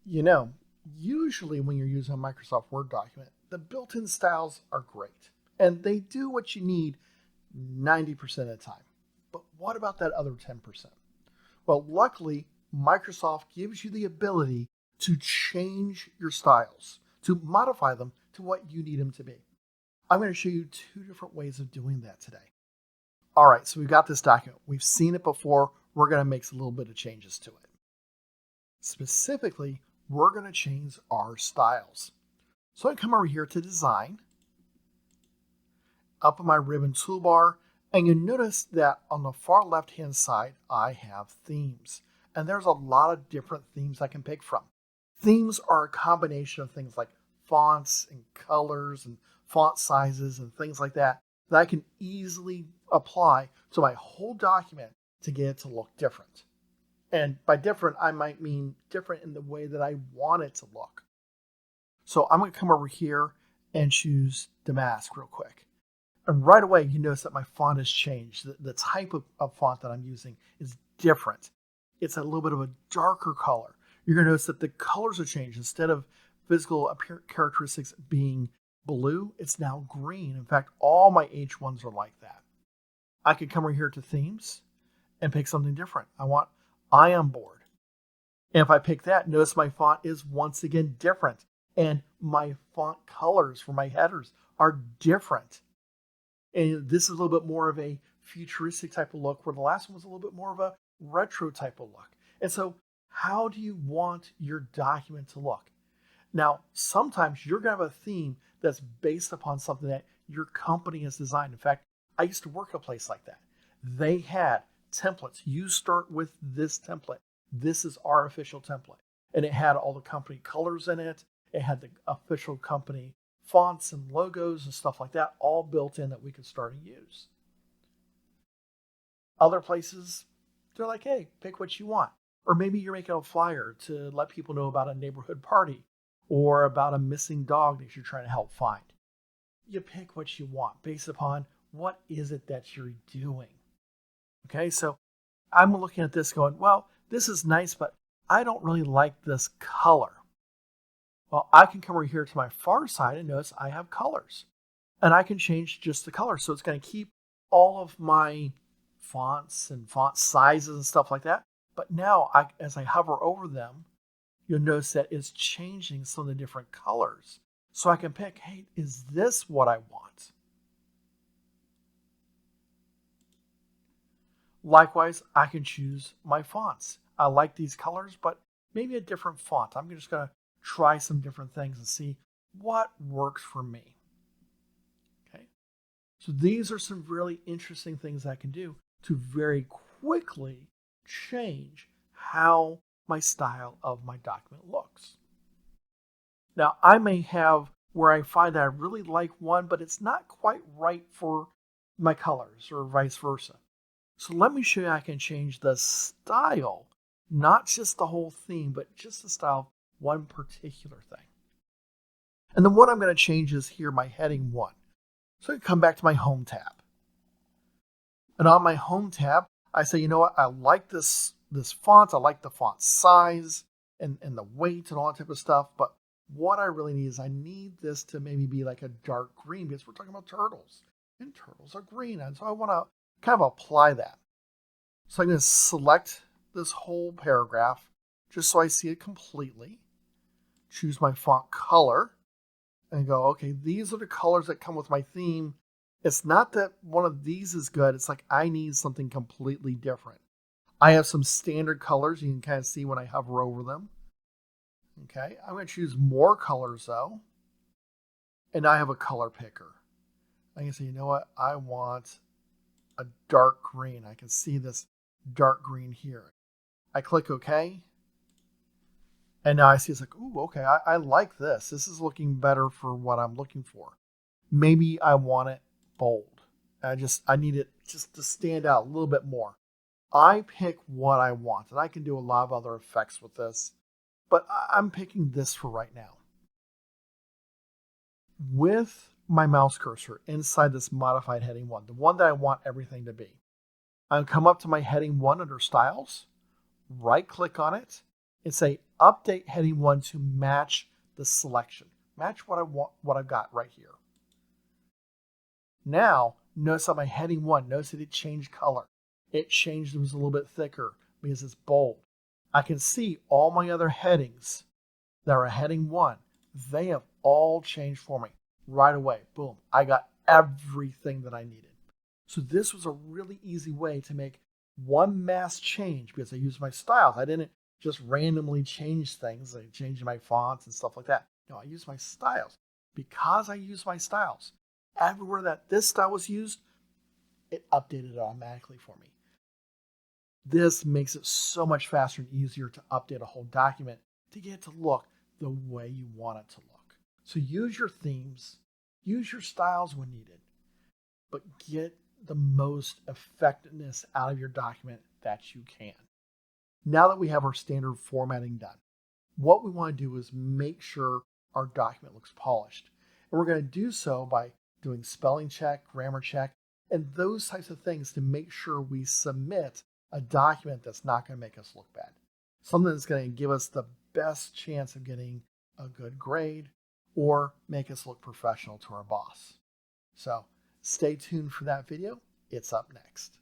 You know, usually when you're using a Microsoft Word document, the built-in styles are great and they do what you need 90% of the time. But what about that other 10%? Well, luckily, Microsoft gives you the ability to change your styles, to modify them to what you need them to be. I'm going to show you two different ways of doing that today. All right, so we've got this document. We've seen it before. We're going to make a little bit of changes to it. Specifically, we're going to change our styles. So I come over here to Design, up in my ribbon toolbar, and you notice that on the far left-hand side, I have themes. And there's a lot of different themes I can pick from. Themes are a combination of things like fonts and colors and font sizes and things like that I can easily apply to my whole document to get it to look different. And by different, I might mean different in the way that I want it to look. So I'm going to come over here and choose Damask real quick. And right away, you notice that my font has changed. The type of font that I'm using is different. It's a little bit of a darker color. You're going to notice that the colors have changed. Instead of physical characteristics being blue, it's now green. In fact, all my H1s are like that. I could come over here to Themes and pick something different. I want I Am Bored. And if I pick that, notice my font is once again different. And my font colors for my headers are different. And this is a little bit more of a futuristic type of look, where the last one was a little bit more of a retro type of look. And so how do you want your document to look? Now, sometimes you're going to have a theme that's based upon something that your company has designed. In fact, I used to work at a place like that. They had templates. You start with this template. This is our official template. And it had all the company colors in it. It had the official company fonts and logos and stuff like that, all built in that we could start and use. Other places, they're like, hey, pick what you want. Or maybe you're making a flyer to let people know about a neighborhood party or about a missing dog that you're trying to help find. You pick what you want based upon what is it that you're doing. Okay, so I'm looking at this going, well, this is nice, but I don't really like this color. Well, I can come over here to my far side and notice I have colors. And I can change just the color. So it's going to keep all of my fonts and font sizes and stuff like that. But now, as I hover over them, you'll notice that it's changing some of the different colors. So I can pick, hey, is this what I want? Likewise, I can choose my fonts. I like these colors, but maybe a different font. I'm just going to try some different things and see what works for me. Okay. So these are some really interesting things I can do to very quickly change how my style of my document looks. Now, I may have where I find that I really like one, but it's not quite right for my colors or vice versa. So let me show you how I can change the style, not just the whole theme, but just the style of one particular thing. And then what I'm going to change is here my heading 1. So I come back to my Home tab. And on my Home tab, I say, you know what, I like this font, I like the font size and the weight and all that type of stuff, but what I really need is I need this to maybe be like a dark green because we're talking about turtles, and turtles are green, and so I want to kind of apply that. So I'm going to select this whole paragraph just so I see it completely, choose my font color, and go, okay, these are the colors that come with my theme. It's not that one of these is good. It's like I need something completely different. I have some standard colors. You can kind of see when I hover over them. Okay, I'm going to choose more colors though. And I have a color picker. I can say, you know what? I want a dark green. I can see this dark green here. I click OK. And now I see it's like, ooh, okay, I like this. This is looking better for what I'm looking for. Maybe I want it bold. I need it just to stand out a little bit more. I pick what I want, and I can do a lot of other effects with this, but I'm picking this for right now. With my mouse cursor inside this modified heading 1, the one that I want everything to be, I'll come up to my heading 1 under Styles, right click on it, and say update heading 1 to match the selection. Match what I want, what I've got right here. Now, notice on my heading 1, notice that it changed color. It changed, it was a little bit thicker because it's bold. I can see all my other headings that are heading 1, they have all changed for me right away. Boom, I got everything that I needed. So this was a really easy way to make one mass change because I used my styles. I didn't just randomly change things. I changed my fonts and stuff like that. No, I used my styles. Because I used my styles, everywhere that this style was used, it updated automatically for me. This makes it so much faster and easier to update a whole document to get it to look the way you want it to look. So use your themes, use your styles when needed, but get the most effectiveness out of your document that you can. Now that we have our standard formatting done, what we want to do is make sure our document looks polished. And we're going to do so by doing spelling check, grammar check, and those types of things to make sure we submit a document that's not going to make us look bad. Something that's going to give us the best chance of getting a good grade or make us look professional to our boss. So stay tuned for that video. It's up next.